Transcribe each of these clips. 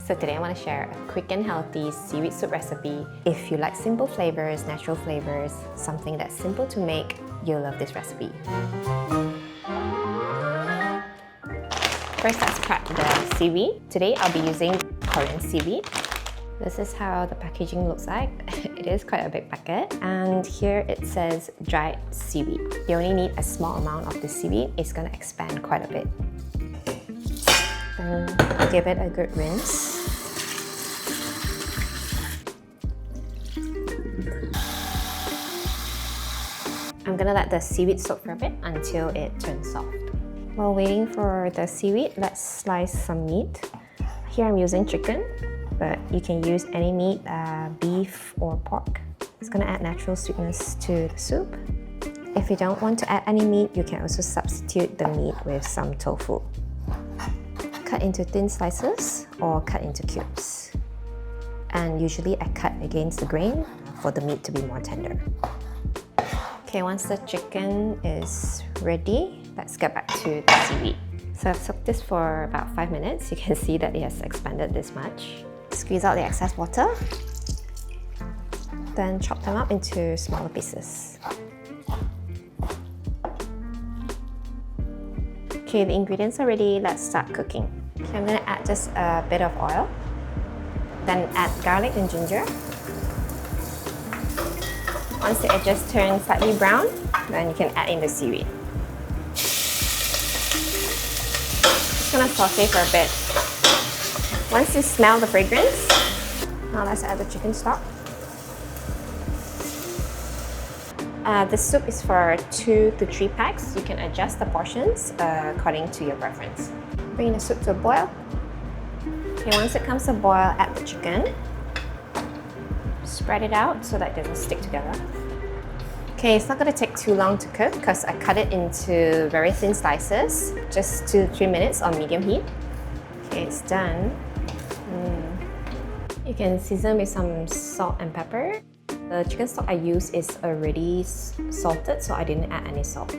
So today I want to share a quick and healthy seaweed soup recipe. If you like simple flavors, natural flavors, something that's simple to make, you'll love this recipe. First, let's prep the seaweed. Today I'll be using Korean seaweed. This is how the packaging looks like. It is quite a big packet. And here it says dried seaweed. You only need a small amount of the seaweed. It's going to expand quite a bit. Then give it a good rinse. I'm going to let the seaweed soak for a bit until it turns soft. While waiting for the seaweed, let's slice some meat. Here I'm using chicken, but you can use any meat, beef or pork. It's going to add natural sweetness to the soup. If you don't want to add any meat, you can also substitute the meat with some tofu. Cut into thin slices or cut into cubes. And usually I cut against the grain for the meat to be more tender. Okay, once the chicken is ready, let's get back to the seaweed. So I've soaked this for about 5 minutes. You can see that it has expanded this much. Squeeze out the excess water. Then chop them up into smaller pieces. Okay, the ingredients are ready. Let's start cooking. Okay, I'm going to add just a bit of oil. Then add garlic and ginger. Once the edges turn slightly brown, then you can add in the seaweed. Just gonna saute for a bit. Once you smell the fragrance, now let's add the chicken stock. The soup is for 2 to 3 packs. You can adjust the portions according to your preference. Bring the soup to a boil. Okay, once it comes to a boil, add the chicken. Spread it out so that it doesn't stick together. Okay, it's not going to take too long to cook because I cut it into very thin slices, just 2 to 3 minutes on medium heat. Okay, it's done. You can season with some salt and pepper. The chicken stock I use is already salted, so I didn't add any salt.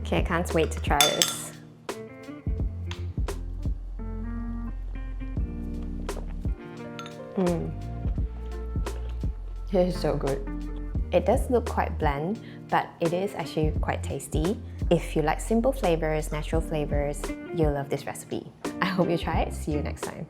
Okay, I can't wait to try this. It is so good. It does look quite bland, but it is actually quite tasty. If you like simple flavors, natural flavors, you'll love this recipe. I hope you try it. See you next time.